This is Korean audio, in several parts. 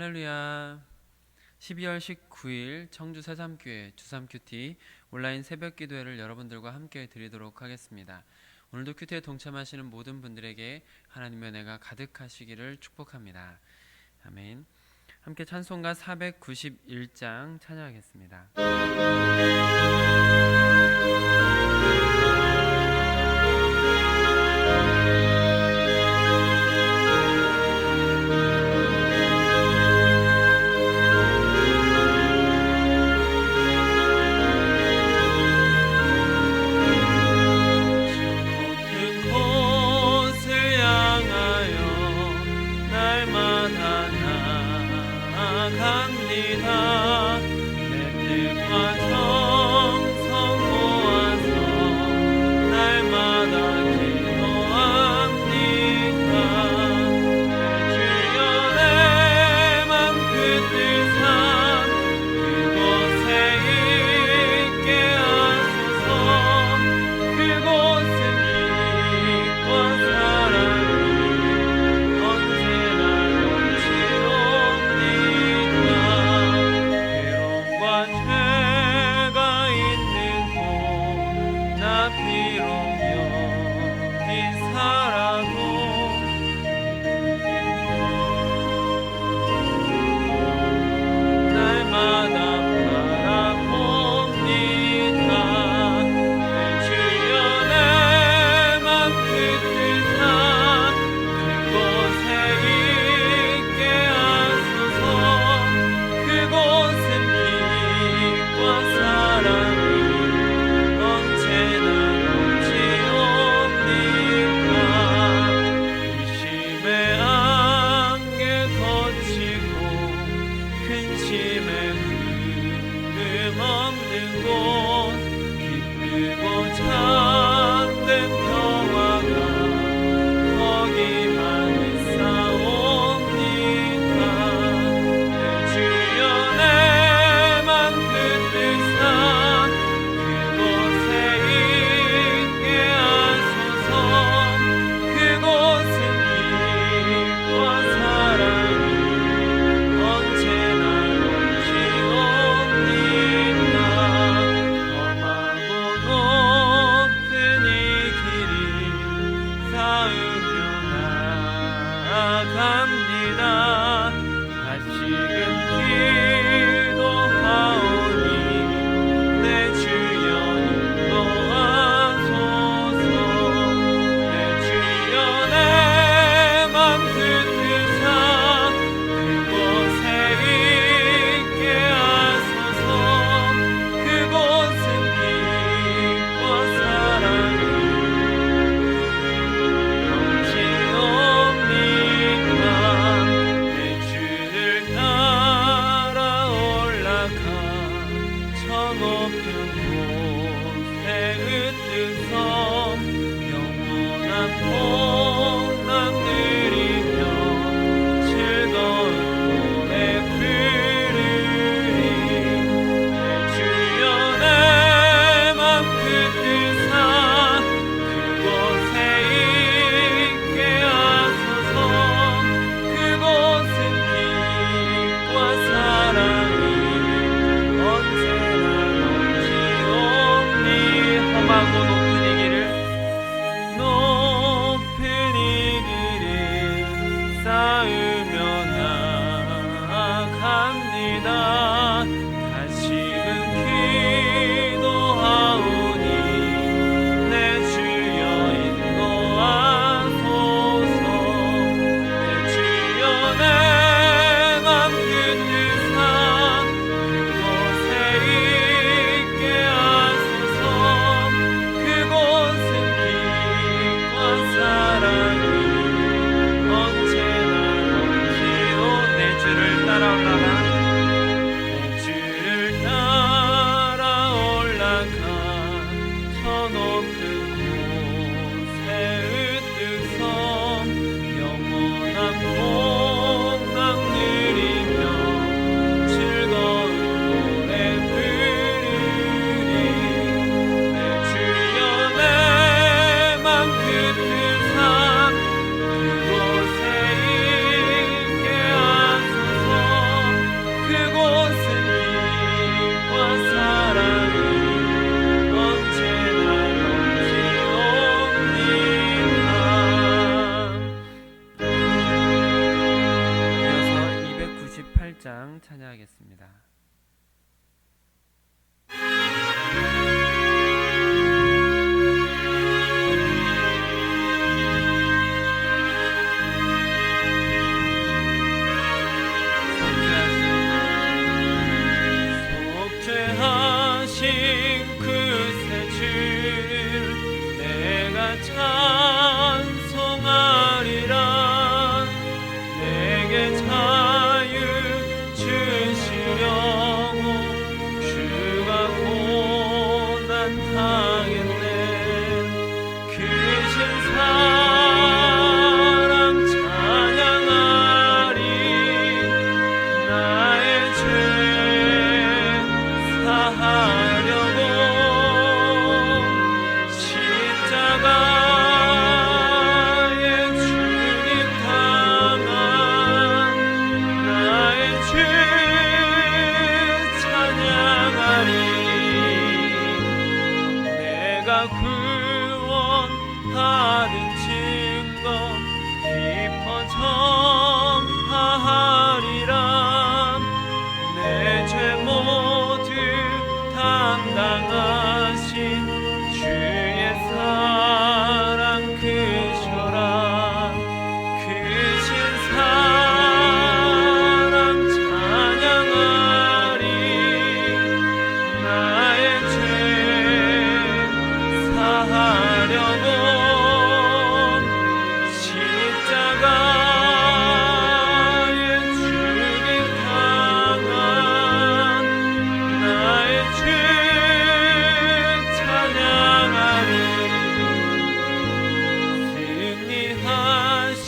할렐루야. 12월 19일 청주 새삼교회 주삼큐티 온라인 새벽 기도회를 여러분들과 함께 드리도록 하겠습니다. 오늘도 큐티에 동참하시는 모든 분들에게 하나님의 은혜가 가득하시기를 축복합니다. 아멘. 함께 찬송가 491장 찬양하겠습니다. 하겠습니다. 속죄하신 그 새 주를 내가 찬송하리라. 내게 자유 주시려고 주가 고난 당했네. 크신 사랑 찬양하리. 나의 죄 사하려고 십자가에 죽임 당한 나의 죄 찬양하리. 내가 구원받은 증거 기뻐 전파하리라. 내 죄 모두 담당하신 주의 사랑 크셔라. 크신 사랑 찬양하리. 나의 죄 사하려고 십자가에 죽임 당한 나의 죄 찬양하리. 승리하신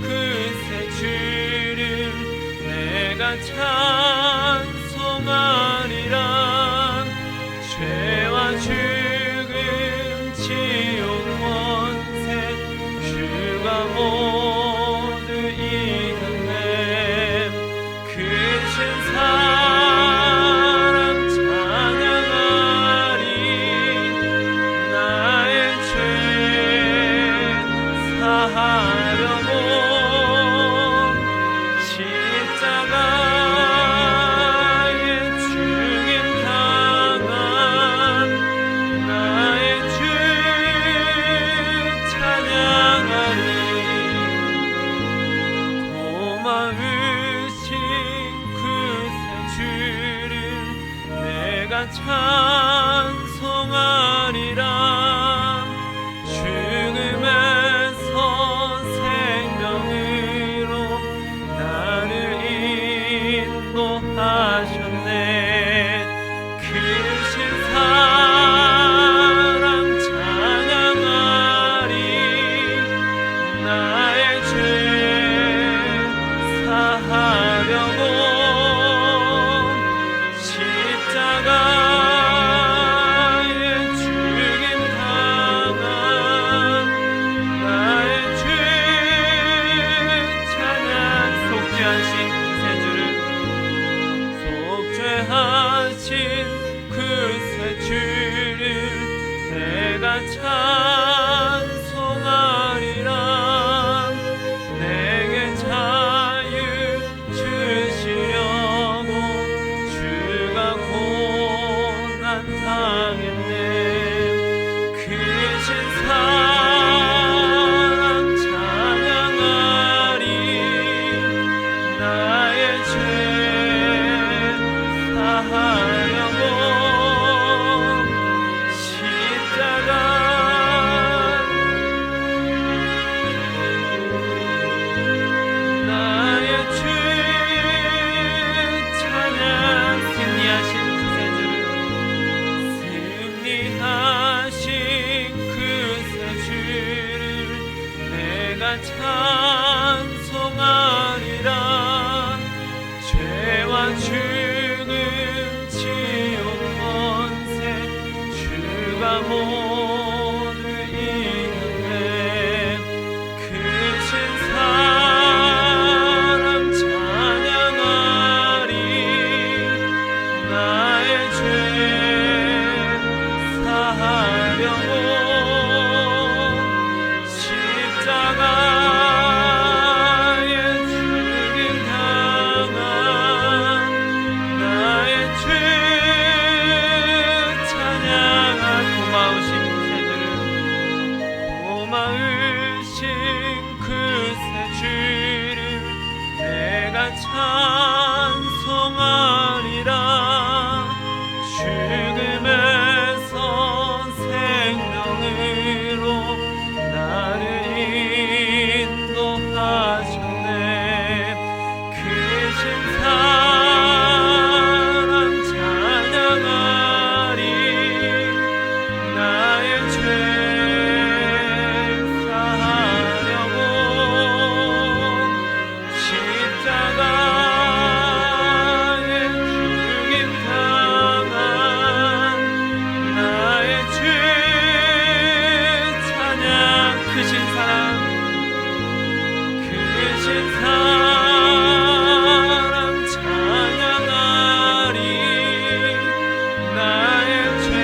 그 새 주를 내가 찬송하리라. 죄와 죽음 지옥 권세 주가 모두 이겼네. 크신 사랑 찬양하리. 나의 죄 사하려고 십자가에 죽임 당한 나의 죄 찬양하리. 고마우신 그 새 주를 내가 찬송하리라. 죽음에서 생명으로 나를 인도하셨네. 크신 사랑 찬양하리. 나의 죄 사하려고 십자가에 죽임 당한 나의 죄 찬양. 속죄하신 새 주를 속죄하신 그 새 주를 내가 찬송하리라. 내게 자유 주시려고 주가 고난 당했네. 크신 사랑 찬양하리. 나의 죄 사하려고 십자가 나의 죄 찬양. 승리하신 그 새 주를 승리하신 그 새 주를 내가 찬송하리라. 죄와 죽음 지옥 권세 주가 모두 이겼네. 크신 사랑 찬양하리. 나의 죄 사하려고 십자가에 죽임 당한 찬송하리라. 죽음에서 생명으로 나를 인도하셨네. 크신 사랑 찬양하리. 나의 죄 사하려고 십자가에 죽임 당한 나의 주 찬양. 크신 사랑 찬양하리. 나의 죄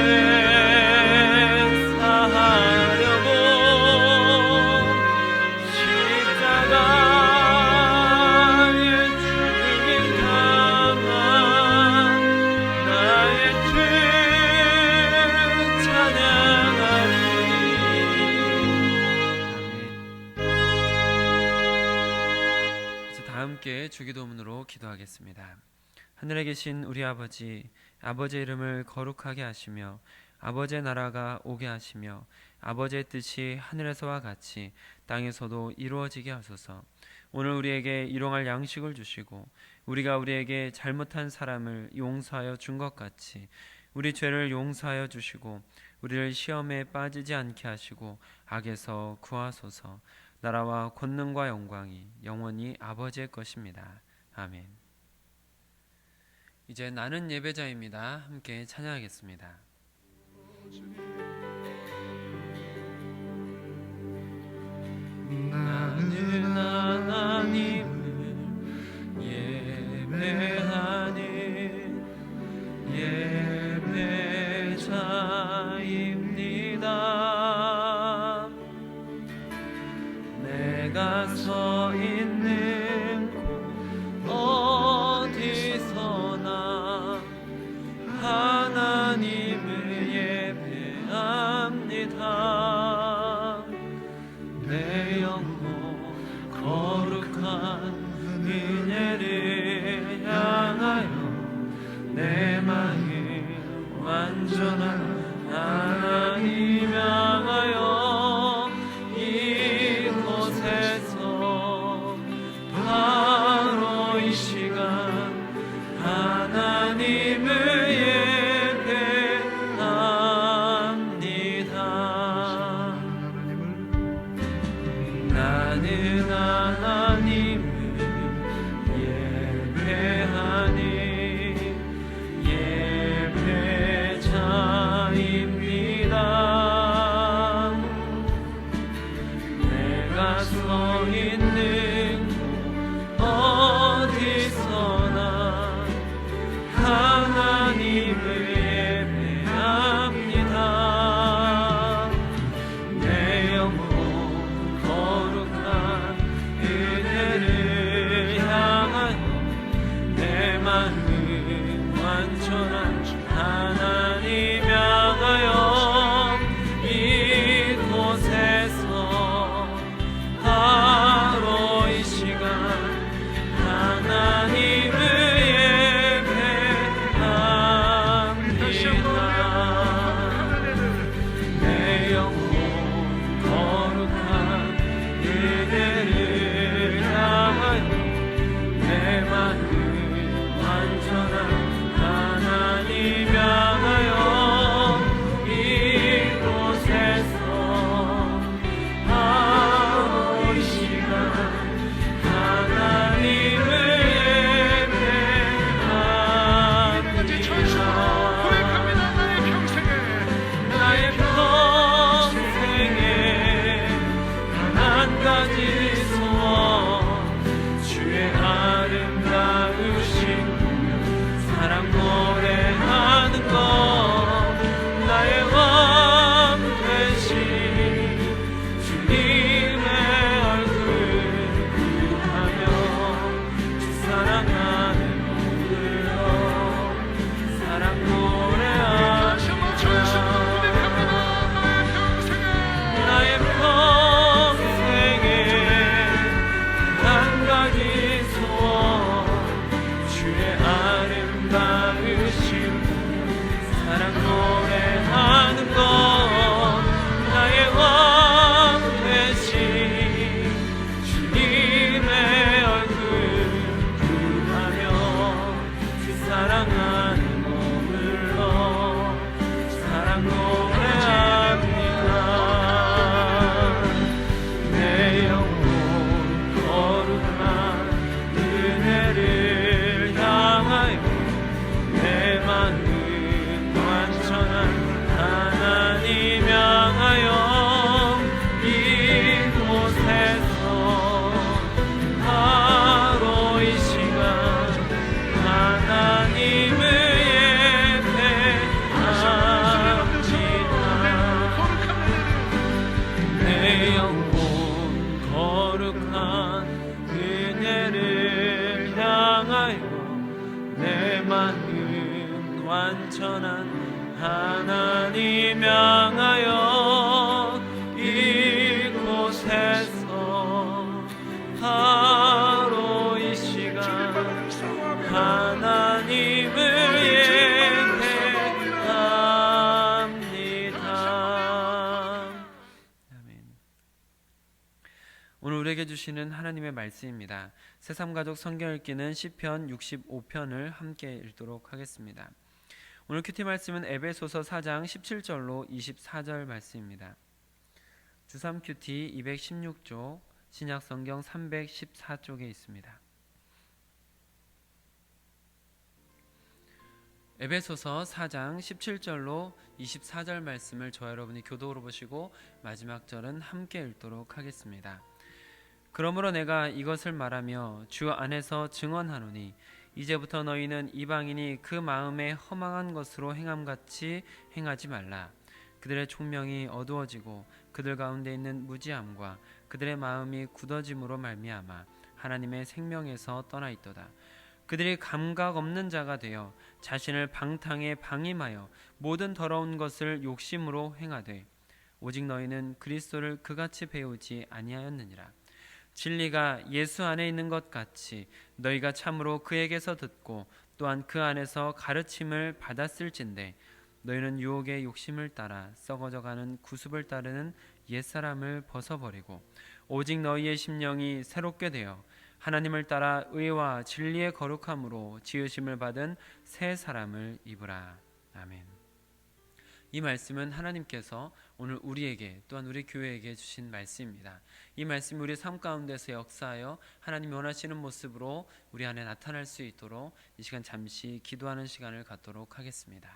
사하려고 십자가에 죽임 당한 나의 주 찬양하리. 이제 다 함께 주기도문으로 기도하겠습니다. 하늘에 계신 우리 아버지, 아버지의 이름을 거룩하게 하시며 아버지의 나라가 오게 하시며 아버지의 뜻이 하늘에서와 같이 땅에서도 이루어지게 하소서. 오늘 우리에게 일용할 양식을 주시고 우리가 우리에게 잘못한 사람을 용서하여 준 것 같이 우리 죄를 용서하여 주시고 우리를 시험에 빠지지 않게 하시고 악에서 구하소서. 나라와 권능과 영광이 영원히 아버지의 것입니다. 아멘. 이제 나는 예배자입니다. 함께 찬양하겠습니다. 나는 하나님을 예배하니 예배자입니다. 내가 서 있는 곳 어디서나 하나님을 예배합니다. 내 영혼 거룩한 은혜를 향하여 내 마음 완전한 하나님 향하여 이곳에서 바로 이 시간 하나님을 예배합니다. 나는 하나님을 예배하니 예배자입니다. 거룩한 그대를 향하여 내 마음 완전한 하나님 향하여 이곳에서 바로 이 시간 하나님을 예배합니다. 아멘. 오늘 우리에게 주시는 하나님의 말씀입니다. 새삼가족 성경 읽기는 시편 65편을 함께 읽도록 하겠습니다. 오늘 큐티 말씀은 에베소서 4장 17절로 24절 말씀입니다. 주삼 큐티 216쪽, 신약 성경 314쪽에 있습니다. 에베소서 4장 17절로 24절 말씀을 저와 여러분이 교독으로 보시고 마지막 절은 함께 읽도록 하겠습니다. 그러므로 내가 이것을 말하며 주 안에서 증언하노니 이제부터 너희는 이방인이 그 마음에 허망한 것으로 행함같이 행하지 말라. 그들의 총명이 어두워지고 그들 가운데 있는 무지함과 그들의 마음이 굳어짐으로 말미암아 하나님의 생명에서 떠나 있도다. 그들이 감각 없는 자가 되어 자신을 방탕에 방임하여 모든 더러운 것을 욕심으로 행하되 오직 너희는 그리스도를 그같이 배우지 아니하였느니라. 진리가 예수 안에 있는 것 같이 너희가 참으로 그에게서 듣고 또한 그 안에서 가르침을 받았을진데 너희는 유혹의 욕심을 따라 썩어져가는 구습을 따르는 옛사람을 벗어버리고 오직 너희의 심령이 새롭게 되어 하나님을 따라 의와 진리의 거룩함으로 지으심을 받은 새 사람을 입으라. 아멘. 이 말씀은 하나님께서 오늘 우리에게 또한 우리 교회에게 주신 말씀입니다. 이 말씀이 우리 삶 가운데서 역사하여 하나님이 원하시는 모습으로 우리 안에 나타날 수 있도록 이 시간 잠시 기도하는 시간을 갖도록 하겠습니다.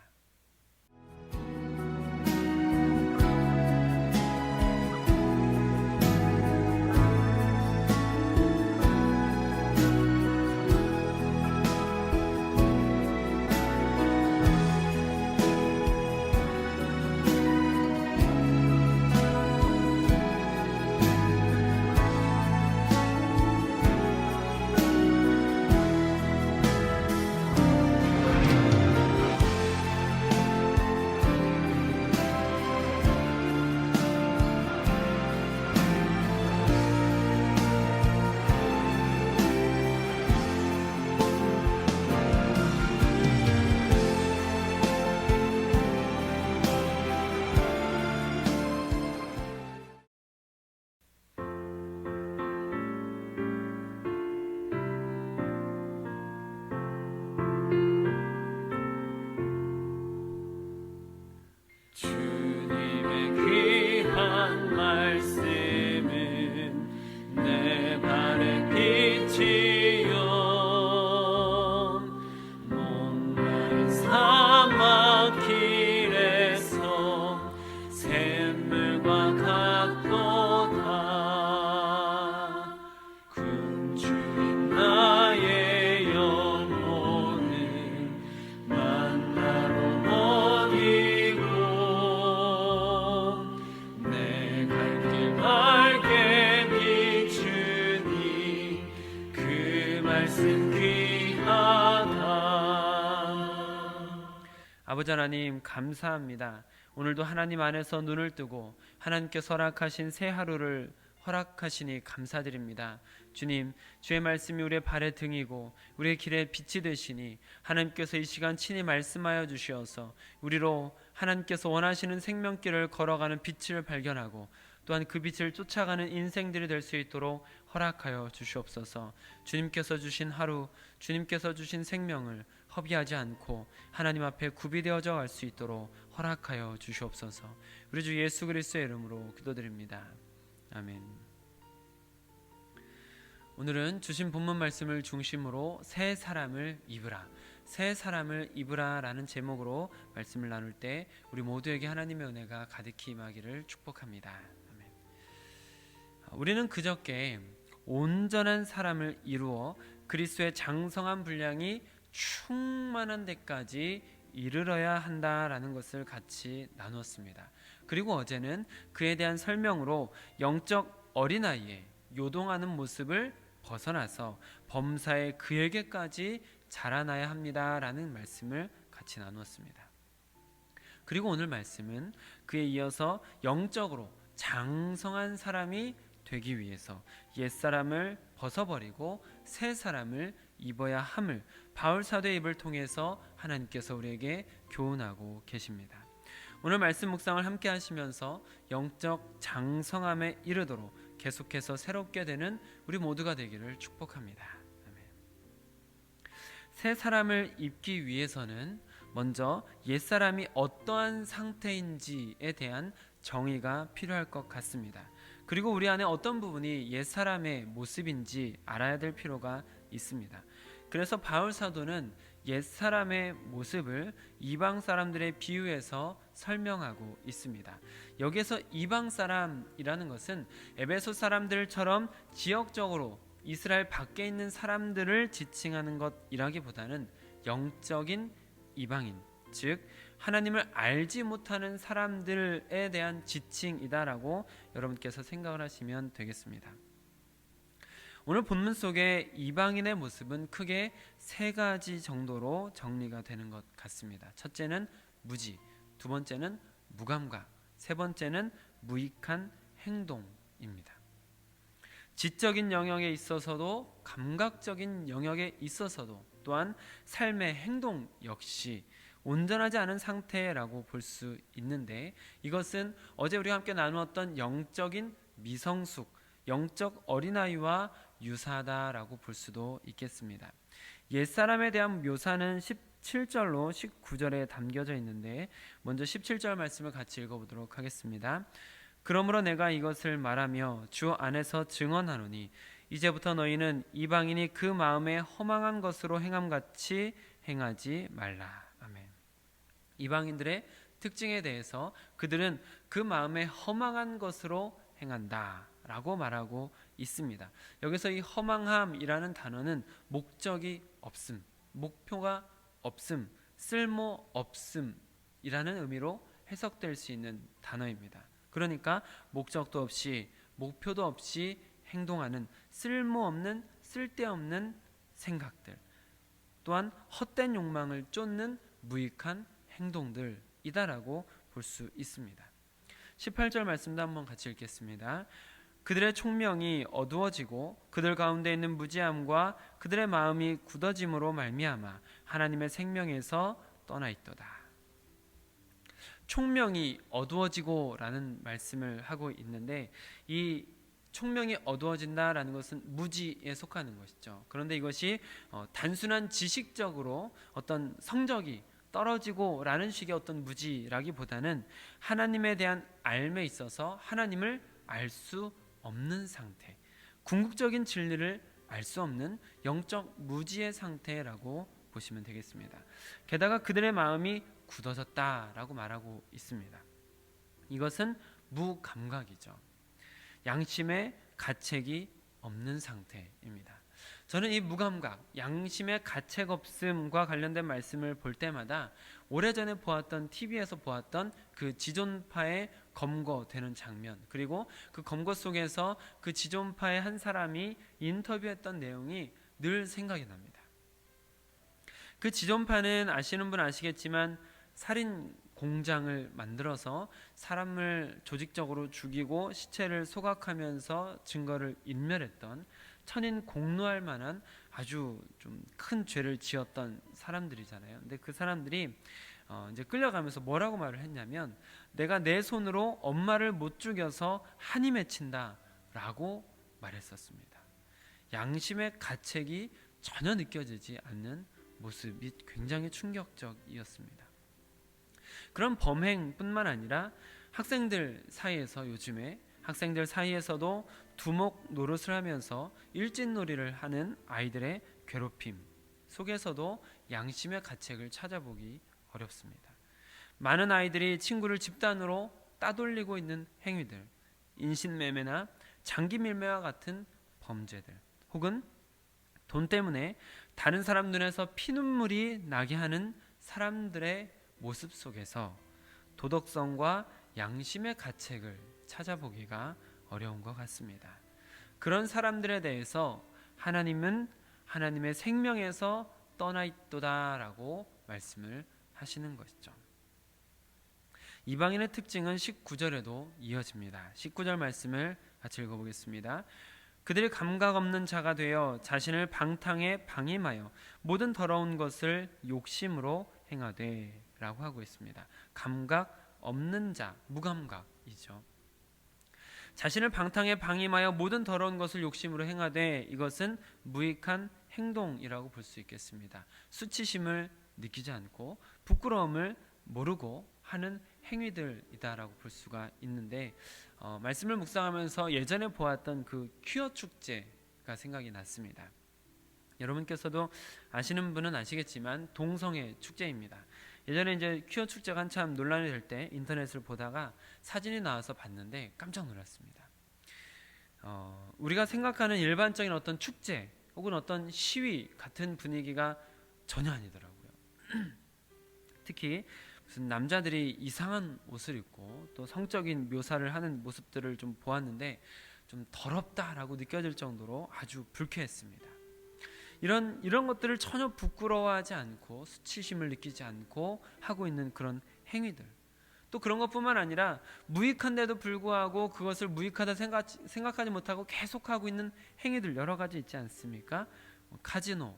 주님의 귀한 말씀은 내 발의 빛이요 목마른 사막길에서 샘물과 같도다. 굶주린 나의 영혼은 만나로 내 갈 길 밝게 비추니 그 말씀 귀하다. 아버지 하나님 감사합니다. 오늘도 하나님 안에서 눈을 뜨고 하나님께서 허락하신 새 하루를 허락하시니 감사드립니다. 주님, 주의 말씀이 우리의 발의 등이고 우리의 길에 빛이 되시니 하나님께서 이 시간 친히 말씀하여 주시어서 우리로 하나님께서 원하시는 생명길을 걸어가는 빛을 발견하고 또한 그 빛을 쫓아가는 인생들이 될 수 있도록 허락하여 주시옵소서. 주님께서 주신 하루, 주님께서 주신 생명을 허비하지 않고 하나님 앞에 구비되어져 갈 수 있도록 허락하여 주시옵소서. 우리 주 예수 그리스도의 이름으로 기도드립니다. 아멘. 오늘은 주신 본문 말씀을 중심으로 새 사람을 입으라, 새 사람을 입으라 라는 제목으로 말씀을 나눌 때 우리 모두에게 하나님의 은혜가 가득히 임하기를 축복합니다. 아멘. 우리는 그저께 온전한 사람을 이루어 그리스도의 장성한 분량이 충만한 데까지 이르러야 한다라는 것을 같이 나누었습니다. 그리고 어제는 그에 대한 설명으로 영적 어린아이의 요동하는 모습을 벗어나서 범사에 그에게까지 자라나야 합니다라는 말씀을 같이 나누었습니다. 그리고 오늘 말씀은 그에 이어서 영적으로 장성한 사람이 되기 위해서 옛사람을 벗어버리고 새 사람을 입어야 함을 바울 사도의 입을 통해서 하나님께서 우리에게 교훈하고 계십니다. 오늘 말씀 묵상을 함께 하시면서 영적 장성함에 이르도록 계속해서 새롭게 되는 우리 모두가 되기를 축복합니다. 아멘. 새 사람을 입기 위해서는 먼저 옛사람이 어떠한 상태인지에 대한 정의가 필요할 것 같습니다. 그리고 우리 안에 어떤 부분이 옛사람의 모습인지 알아야 될 필요가 있습니다. 그래서 바울 사도는 옛사람의 모습을 이방 사람들의 비유에서 설명하고 있습니다. 여기서 이방 사람이라는 것은 에베소 사람들처럼 지역적으로 이스라엘 밖에 있는 사람들을 지칭하는 것이라기보다는 영적인 이방인, 즉 하나님을 알지 못하는 사람들에 대한 지칭이다라고 여러분께서 생각을 하시면 되겠습니다. 오늘 본문 속에 이방인의 모습은 크게 세 가지 정도로 정리가 되는 것 같습니다. 첫째는 무지, 두 번째는 무감각, 세 번째는 무익한 행동입니다. 지적인 영역에 있어서도 감각적인 영역에 있어서도 또한 삶의 행동 역시 온전하지 않은 상태라고 볼 수 있는데, 이것은 어제 우리가 함께 나누었던 영적인 미성숙, 영적 어린아이와 유사하다라고 볼 수도 있겠습니다. 옛사람에 대한 묘사는 17절로 19절에 담겨져 있는데, 먼저 17절 말씀을 같이 읽어보도록 하겠습니다. 그러므로 내가 이것을 말하며 주 안에서 증언하노니 이제부터 너희는 이방인이 그 마음에 허망한 것으로 행함같이 행하지 말라. 아멘. 이방인들의 특징에 대해서 그들은 그 마음에 허망한 것으로 행한다 라고 말하고 있습니다. 여기서 이 허망함이라는 단어는 목적이 없음, 목표가 없음, 쓸모 없음이라는 의미로 해석될 수 있는 단어입니다. 그러니까 목적도 없이 목표도 없이 행동하는 쓸모없는 쓸데없는 생각들, 또한 헛된 욕망을 쫓는 무익한 행동들이다라고 볼 수 있습니다. 18절 말씀도 한번 같이 읽겠습니다. 그들의 총명이 어두워지고 그들 가운데 있는 무지함과 그들의 마음이 굳어짐으로 말미암아 하나님의 생명에서 떠나 있도다. 총명이 어두워지고 라는 말씀을 하고 있는데, 이 총명이 어두워진다라는 것은 무지에 속하는 것이죠. 그런데 이것이 단순한 지식적으로 어떤 성적이 떨어지고 라는 식의 어떤 무지라기보다는 하나님에 대한 알매 있어서 하나님을 알 수 없는 상태, 궁극적인 진리를 알 수 없는 영적 무지의 상태라고 보시면 되겠습니다. 게다가 그들의 마음이 굳어졌다라고 말하고 있습니다. 이것은 무감각이죠. 양심의 가책이 없는 상태입니다. 저는 이 무감각, 양심의 가책 없음과 관련된 말씀을 볼 때마다 오래전에 보았던 TV에서 보았던 그 지존파의 검거되는 장면, 그리고 그 검거 속에서 그 지존파의 한 사람이 인터뷰했던 내용이 늘 생각이 납니다. 그 지존파는 아시는 분 아시겠지만 살인 공장을 만들어서 사람을 조직적으로 죽이고 시체를 소각하면서 증거를 인멸했던, 천인 공노할 만한 아주 좀 큰 죄를 지었던 사람들이잖아요. 근데 그 사람들이 이제 끌려가면서 뭐라고 말을 했냐면, 내가 내 손으로 엄마를 못 죽여서 한이 맺힌다라고 말했었습니다. 양심의 가책이 전혀 느껴지지 않는 모습이 굉장히 충격적이었습니다. 그런 범행뿐만 아니라 학생들 사이에서, 요즘에 학생들 사이에서도 두목 노릇을 하면서 일진놀이를 하는 아이들의 괴롭힘 속에서도 양심의 가책을 찾아보기 어렵습니다. 많은 아이들이 친구를 집단으로 따돌리고 있는 행위들, 인신매매나 장기밀매와 같은 범죄들, 혹은 돈 때문에 다른 사람 눈에서 피눈물이 나게 하는 사람들의 모습 속에서 도덕성과 양심의 가책을 찾아보기가 어려운 것 같습니다. 그런 사람들에 대해서 하나님은 하나님의 생명에서 떠나 있도다라고 말씀을 하시는 것이죠. 이방인의 특징은 19절에도 이어집니다. 19절 말씀을 같이 읽어보겠습니다. 그들이 감각 없는 자가 되어 자신을 방탕에 방임하여 모든 더러운 것을 욕심으로 행하되 라고 하고 있습니다. 감각 없는 자, 무감각이죠. 자신을 방탕에 방임하여 모든 더러운 것을 욕심으로 행하되, 이것은 무익한 행동이라고 볼 수 있겠습니다. 수치심을 느끼지 않고 부끄러움을 모르고 하는 행위들이다라고 볼 수가 있는데, 말씀을 묵상하면서 예전에 보았던 그 퀴어 축제가 생각이 났습니다. 여러분께서도 아시는 분은 아시겠지만 동성애 축제입니다. 예전에 이제 퀴어 축제가 한참 논란이 될 때 인터넷을 보다가 사진이 나와서 봤는데 깜짝 놀랐습니다. 우리가 생각하는 일반적인 어떤 축제 혹은 어떤 시위 같은 분위기가 전혀 아니더라고요. 특히 무슨 남자들이 이상한 옷을 입고 또 성적인 묘사를 하는 모습들을 좀 보았는데 좀 더럽다라고 느껴질 정도로 아주 불쾌했습니다. 이런 것들을 전혀 부끄러워하지 않고 수치심을 느끼지 않고 하고 있는 그런 행위들, 또 그런 것뿐만 아니라 무익한데도 불구하고 그것을 무익하다 생각하지 못하고 계속하고 있는 행위들 여러 가지 있지 않습니까? 카지노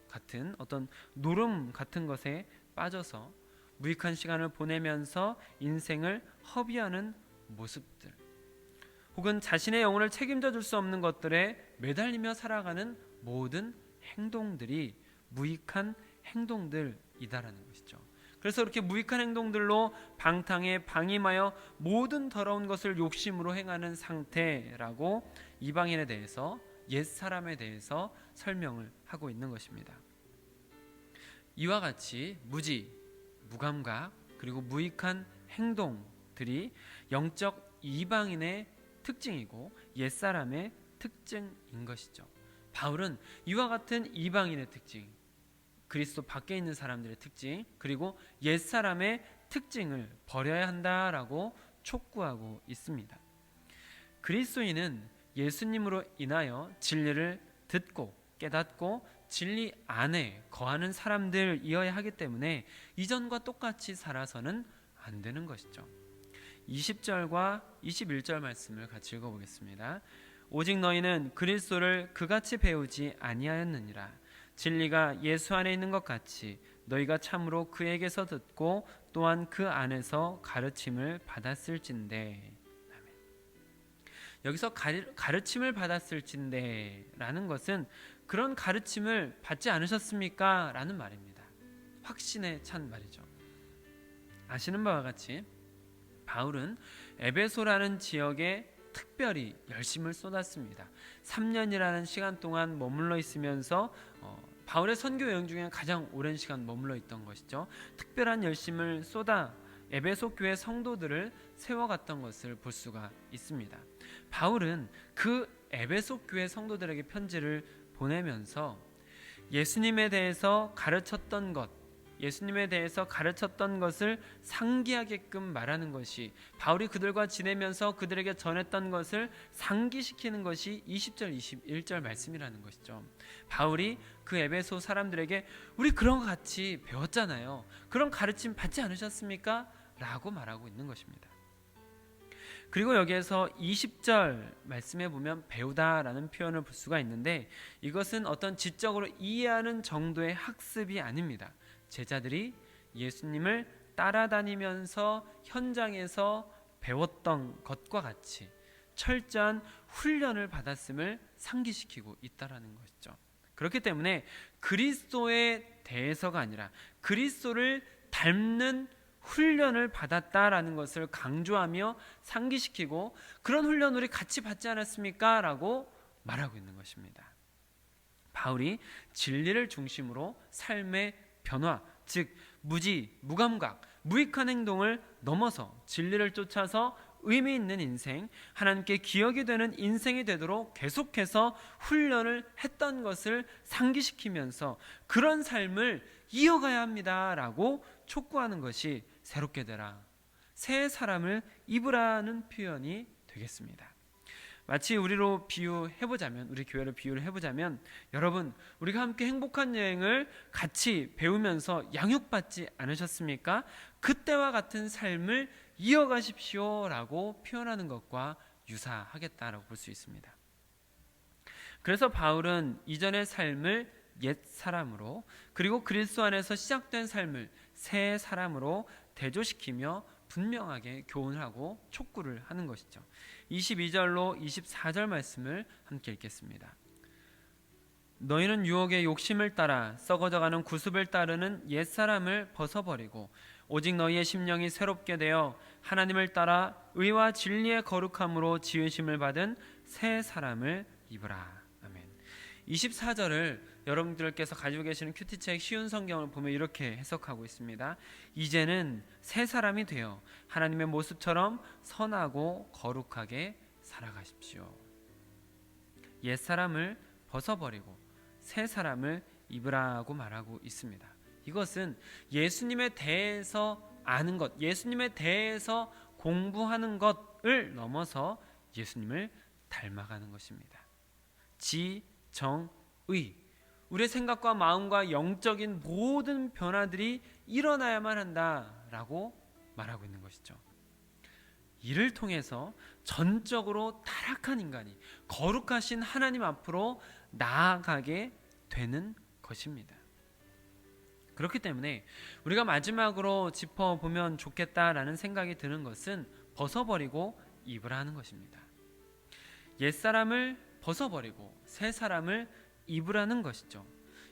같은 어떤 노름 같은 것에 빠져서 무익한 시간을 보내면서 인생을 허비하는 모습들, 혹은 자신의 영혼을 책임져 줄 수 없는 것들에 매달리며 살아가는 모든 행동들이 무익한 행동들이다라는 것이죠. 그래서 그렇게 무익한 행동들로 방탕에 방임하여 모든 더러운 것을 욕심으로 행하는 상태라고 이방인에 대해서, 옛사람에 대해서 설명을 하고 있는 것입니다. 이와 같이 무지, 무감각, 그리고 무익한 행동들이 영적 이방인의 특징이고 옛사람의 특징인 것이죠. 바울은 이와 같은 이방인의 특징, 그리스도 밖에 있는 사람들의 특징, 그리고 옛사람의 특징을 버려야 한다라고 촉구하고 있습니다. 그리스도인은 예수님으로 인하여 진리를 듣고 깨닫고 진리 안에 거하는 사람들이어야 하기 때문에 이전과 똑같이 살아서는 안 되는 것이죠. 20절과 21절 말씀을 같이 읽어보겠습니다. 오직 너희는 그리스도를 그같이 배우지 아니하였느니라. 진리가 예수 안에 있는 것 같이 너희가 참으로 그에게서 듣고 또한 그 안에서 가르침을 받았을진대. 아멘. 여기서 가르침을 받았을진대 라는 것은 그런 가르침을 받지 않으셨습니까? 라는 말입니다. 확신에 찬 말이죠. 아시는 바와 같이 바울은 에베소라는 지역에 특별히 열심을 쏟았습니다. 3년이라는 시간 동안 머물러 있으면서 바울의 선교 여행 중에 가장 오랜 시간 머물러 있던 것이죠. 특별한 열심을 쏟아 에베소 교회 성도들을 세워갔던 것을 볼 수가 있습니다. 바울은 그 에베소 교회 성도들에게 편지를 보내면서 예수님에 대해서 가르쳤던 것, 예수님에 대해서 가르쳤던 것을 상기하게끔 말하는 것이, 바울이 그들과 지내면서 그들에게 전했던 것을 상기시키는 것이 20절 21절 말씀이라는 것이죠. 바울이 그 에베소 사람들에게 우리 그런 거 같이 배웠잖아요. 그런 가르침 받지 않으셨습니까? 라고 말하고 있는 것입니다. 그리고 여기에서 20절 말씀에 보면 배우다라는 표현을 볼 수가 있는데, 이것은 어떤 지적으로 이해하는 정도의 학습이 아닙니다. 제자들이 예수님을 따라다니면서 현장에서 배웠던 것과 같이 철저한 훈련을 받았음을 상기시키고 있다라는 것이죠. 그렇기 때문에 그리스도에 대해서가 아니라 그리스도를 닮는 훈련을 받았다라는 것을 강조하며 상기시키고, 그런 훈련 우리 같이 받지 않았습니까? 라고 말하고 있는 것입니다. 바울이 진리를 중심으로 삶의 변화, 즉 무지, 무감각, 무익한 행동을 넘어서 진리를 쫓아서 의미 있는 인생, 하나님께 기억이 되는 인생이 되도록 계속해서 훈련을 했던 것을 상기시키면서 그런 삶을 이어가야 합니다라고 촉구하는 것이 새롭게 되라, 새 사람을 입으라는 표현이 되겠습니다. 마치 우리로 비유해보자면, 우리 교회를 비유를 해보자면, 여러분, 우리가 함께 행복한 여행을 같이 배우면서 양육받지 않으셨습니까? 그때와 같은 삶을 이어가십시오 라고 표현하는 것과 유사하겠다라고 볼 수 있습니다. 그래서 바울은 이전의 삶을 옛 사람으로, 그리고 그리스도 안에서 시작된 삶을 새 사람으로 대조시키며 분명하게 교훈하고 촉구를 하는 것이죠. 22절로 24절 말씀을 함께 읽겠습니다. 너희는 유혹의 욕심을 따라 썩어져가는 구습을 따르는 옛사람을 벗어버리고 오직 너희의 심령이 새롭게 되어 하나님을 따라 의와 진리의 거룩함으로 지으심을 받은 새 사람을 입으라. 아멘. 24절을 여러분들께서 가지고 계시는 큐티책 쉬운 성경을 보면 이렇게 해석하고 있습니다. 이제는 새 사람이 되어 하나님의 모습처럼 선하고 거룩하게 살아가십시오. 옛 사람을 벗어버리고 새 사람을 입으라고 말하고 있습니다. 이것은 예수님에 대해서 아는 것, 예수님에 대해서 공부하는 것을 넘어서 예수님을 닮아가는 것입니다. 지정의, 우리의 생각과 마음과 영적인 모든 변화들이 일어나야만 한다라고 말하고 있는 것이죠. 이를 통해서 전적으로 타락한 인간이 거룩하신 하나님 앞으로 나아가게 되는 것입니다. 그렇기 때문에 우리가 마지막으로 짚어보면 좋겠다라는 생각이 드는 것은 벗어버리고 입으라는 것입니다. 옛사람을 벗어버리고 새 사람을 입으라는 것이죠.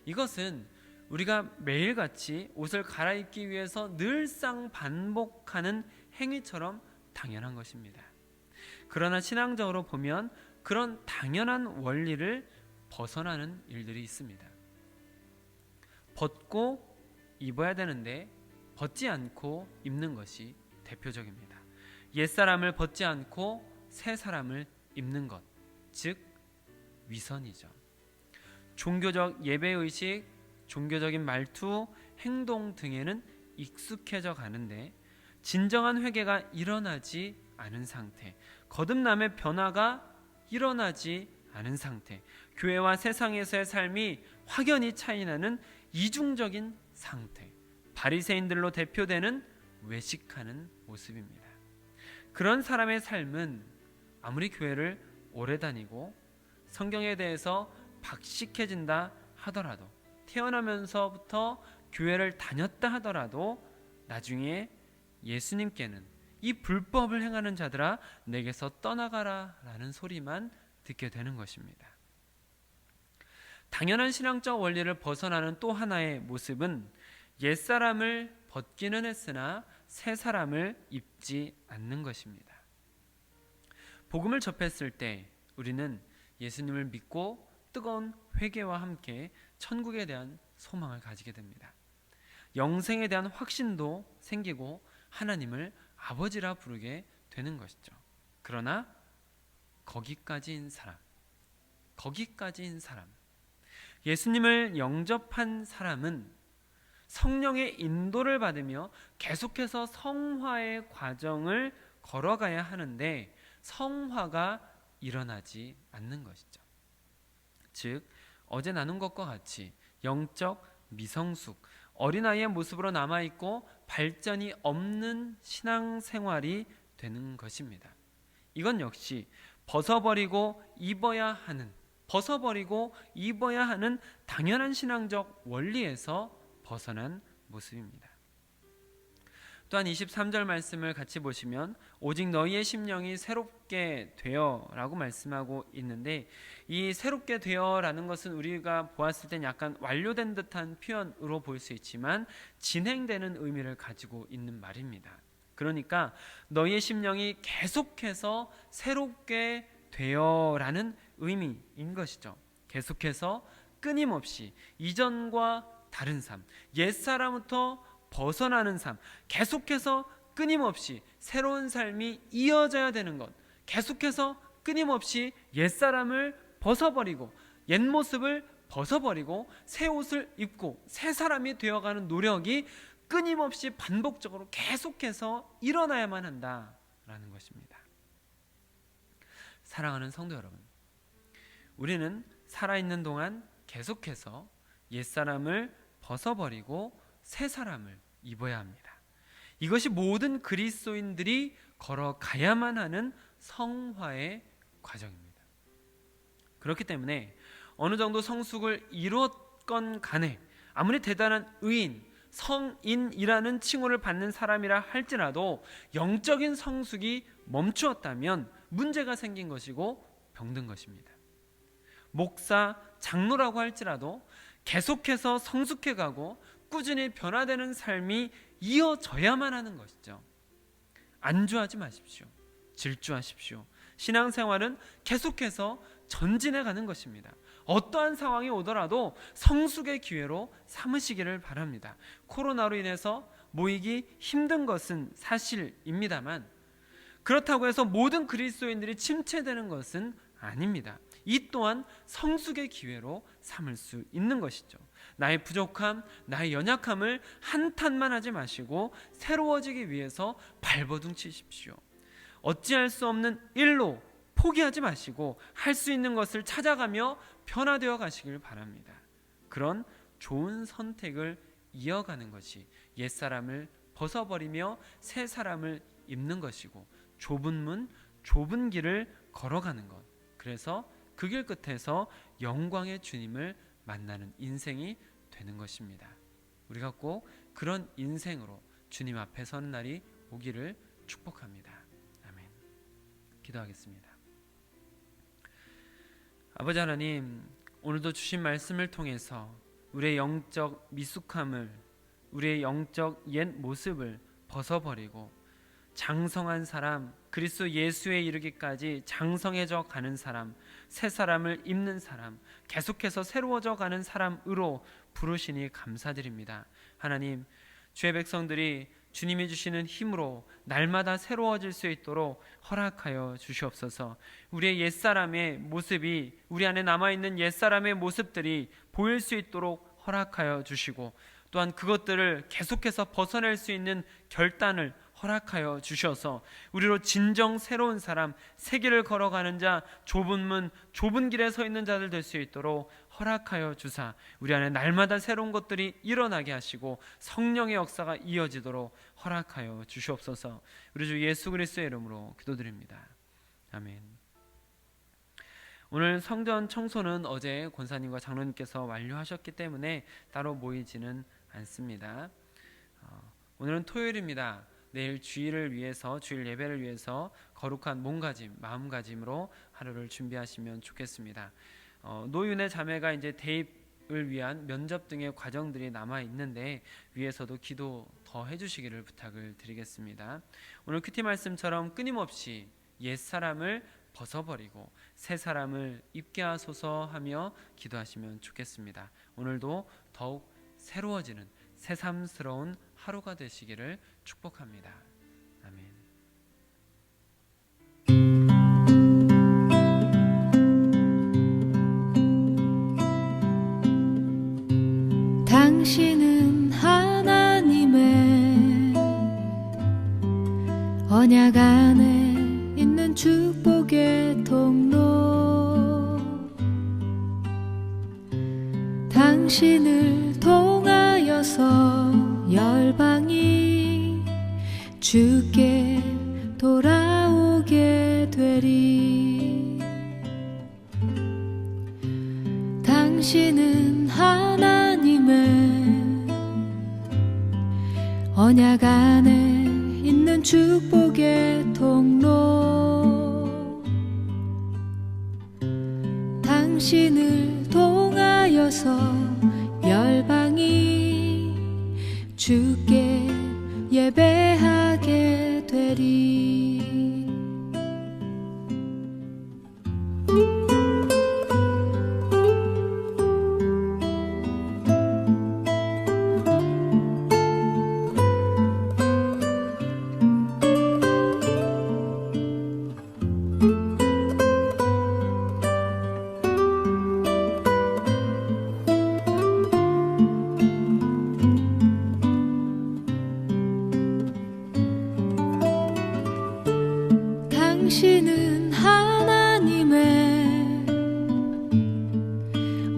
이것은 우리가 매일같이 옷을 갈아입기 위해서 늘상 반복하는 행위처럼 당연한 것입니다. 그러나 신앙적으로 보면 그런 당연한 원리를 벗어나는 일들이 있습니다. 벗고 입어야 되는데 벗지 않고 입는 것이 대표적입니다. 옛사람을 벗지 않고 새 사람을 입는 것, 즉 위선이죠. 종교적 예배의식, 종교적인 말투, 행동 등에는 익숙해져 가는데 진정한 회개가 일어나지 않은 상태, 거듭남의 변화가 일어나지 않은 상태, 교회와 세상에서의 삶이 확연히 차이나는 이중적인 상태, 바리새인들로 대표되는 외식하는 모습입니다. 그런 사람의 삶은 아무리 교회를 오래 다니고 성경에 대해서 박식해진다 하더라도, 태어나면서부터 교회를 다녔다 하더라도 나중에 예수님께는 이 불법을 행하는 자들아 내게서 떠나가라 라는 소리만 듣게 되는 것입니다. 당연한 신앙적 원리를 벗어나는 또 하나의 모습은 옛사람을 벗기는 했으나 새 사람을 입지 않는 것입니다. 복음을 접했을 때 우리는 예수님을 믿고 뜨거운 회개와 함께 천국에 대한 소망을 가지게 됩니다. 영생에 대한 확신도 생기고 하나님을 아버지라 부르게 되는 것이죠. 그러나 거기까지인 사람, 예수님을 영접한 사람은 성령의 인도를 받으며 계속해서 성화의 과정을 걸어가야 하는데 성화가 일어나지 않는 것이죠. 즉 어제 나눈 것과 같이 영적 미성숙, 어린아이의 모습으로 남아있고 발전이 없는 신앙생활이 되는 것입니다. 이건 역시 벗어버리고 입어야 하는 당연한 신앙적 원리에서 벗어난 모습입니다. 또한 23절 말씀을 같이 보시면 오직 너희의 심령이 새롭게 되어 라고 말씀하고 있는데, 이 새롭게 되어 라는 것은 우리가 보았을 땐 약간 완료된 듯한 표현으로 보일 수 있지만 진행되는 의미를 가지고 있는 말입니다. 그러니까 너희의 심령이 계속해서 새롭게 되어 라는 의미인 것이죠. 계속해서 끊임없이 이전과 다른 삶, 옛사람부터 벗어나는 삶, 계속해서 끊임없이 새로운 삶이 이어져야 되는 것, 계속해서 끊임없이 옛사람을 벗어버리고 옛 모습을 벗어버리고 새 옷을 입고 새 사람이 되어가는 노력이 끊임없이 반복적으로 계속해서 일어나야만 한다라는 것입니다. 사랑하는 성도 여러분, 우리는 살아있는 동안 계속해서 옛사람을 벗어버리고 새 사람을 입어야 합니다. 이것이 모든 그리스도인들이 걸어가야만 하는 성화의 과정입니다. 그렇기 때문에 어느 정도 성숙을 이뤘건 간에 아무리 대단한 의인, 성인이라는 칭호를 받는 사람이라 할지라도 영적인 성숙이 멈추었다면 문제가 생긴 것이고 병든 것입니다. 목사, 장로라고 할지라도 계속해서 성숙해가고 꾸준히 변화되는 삶이 이어져야만 하는 것이죠. 안주하지 마십시오. 질주하십시오. 신앙생활은 계속해서 전진해 가는 것입니다. 어떠한 상황이 오더라도 성숙의 기회로 삼으시기를 바랍니다. 코로나로 인해서 모이기 힘든 것은 사실입니다만 그렇다고 해서 모든 그리스도인들이 침체되는 것은 아닙니다. 이 또한 성숙의 기회로 삼을 수 있는 것이죠. 나의 부족함, 나의 연약함을 한탄만 하지 마시고 새로워지기 위해서 발버둥 치십시오. 어찌할 수 없는 일로 포기하지 마시고 할 수 있는 것을 찾아가며 변화되어 가시길 바랍니다. 그런 좋은 선택을 이어가는 것이 옛사람을 벗어버리며 새 사람을 입는 것이고 좁은 문, 좁은 길을 걸어가는 것, 그래서 그 길 끝에서 영광의 주님을 만나는 인생이 되는 것입니다. 우리가 꼭 그런 인생으로 주님 앞에 서는 날이 오기를 축복합니다. 아멘. 기도하겠습니다. 아버지 하나님, 오늘도 주신 말씀을 통해서 우리의 영적 미숙함을, 우리의 영적 옛 모습을 벗어버리고 장성한 사람, 그리스도 예수에 이르기까지 장성해져 가는 사람, 새 사람을 입는 사람, 계속해서 새로워져 가는 사람으로 부르시니 감사드립니다. 하나님, 주의 백성들이 주님이 주시는 힘으로 날마다 새로워질 수 있도록 허락하여 주시옵소서. 우리의 옛사람의 모습이, 우리 안에 남아있는 옛사람의 모습들이 보일 수 있도록 허락하여 주시고 또한 그것들을 계속해서 벗어낼 수 있는 결단을 허락하여 주셔서 우리로 진정 새로운 사람, 새 길을 걸어가는 자, 좁은 문, 좁은 길에 서 있는 자들 될 수 있도록 허락하여 주사 우리 안에 날마다 새로운 것들이 일어나게 하시고 성령의 역사가 이어지도록 허락하여 주시옵소서. 우리 주 예수 그리스도의 이름으로 기도드립니다. 아멘. 오늘 성전 청소는 어제 권사님과 장로님께서 완료하셨기 때문에 따로 모이지는 않습니다. 오늘은 토요일입니다. 내일 주일을 위해서, 주일 예배를 위해서 거룩한 몸가짐, 마음가짐으로 하루를 준비하시면 좋겠습니다. 노윤의 자매가 이제 대입을 위한 면접 등의 과정들이 남아 있는데 위에서도 기도 더 해주시기를 부탁을 드리겠습니다. 오늘 큐티 말씀처럼 끊임없이 옛 사람을 벗어버리고 새 사람을 입게 하소서 하며 기도하시면 좋겠습니다. 오늘도 더욱 새로워지는 새삼스러운 하루가 되시기를 축복합니다. 아멘. 당신은 하나님의 언약 안에 있는 축복의 통로, 당신을 통하여서 열방이 주께 돌아오게 되리. 당신은 하나님의 언약 안에 있는 축복의 통로, 당신을 통하여서 열방이 주께 예배하게 되리.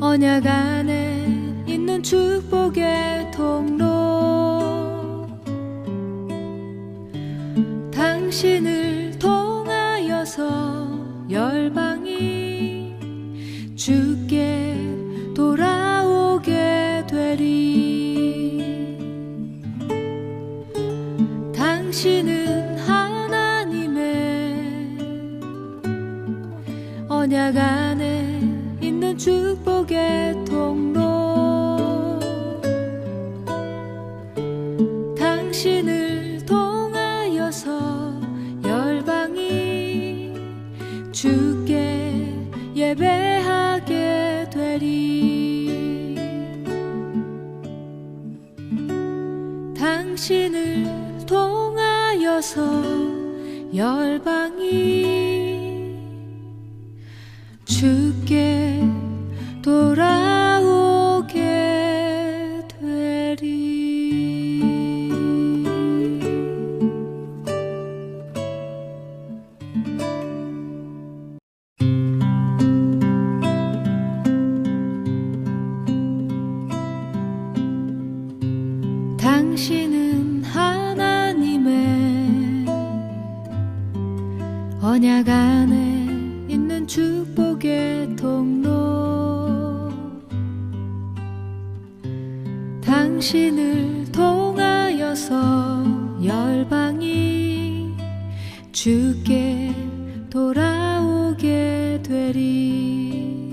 언약 안에 있는 축복의 통로 당신을 통하여서 열방이 주께 돌아오게 되리. 당신은 하나님의 언약 안에 있는 축복의 통로 당신을 통하여서 열방이 주께 예배하게 되리. 당신을 통하여서 열방이 주께 돌아오게 되리. 당신은 하나님의 언약 안에 있는 축복의 통로 당신을 통하여서 열방이 주께 돌아오게 되리.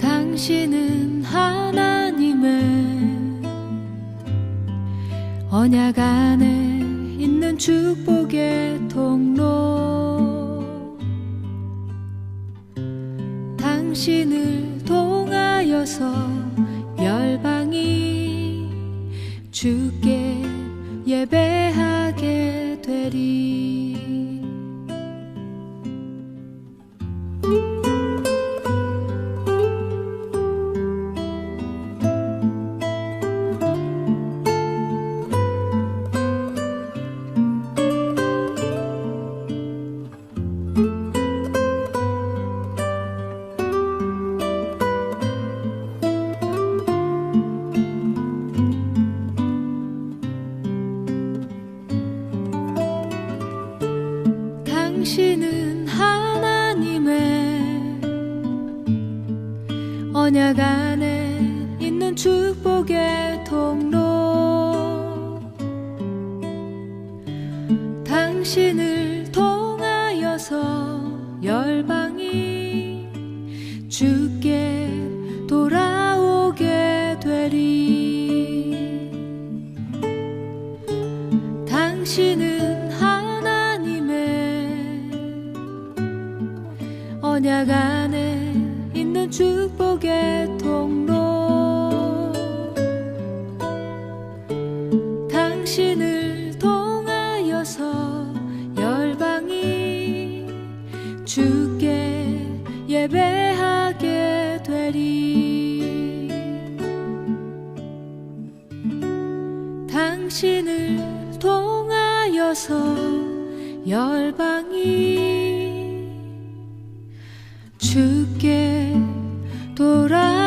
당신은 하나님의 언약 안에 있는 축복의 통로 당신을 통하여서 열방이 주께 예배하게 되리. 당신은 하나님의 언약 안에 있는 축복의 통로 당신을 통하여서 열방이 주께 돌아오게 되리. 당신은 언약 안에 있는 축복의 통로 당신을 통하여서 열방이 주께 예배하게 되리. 당신을 통하여서 열방이 주께 돌아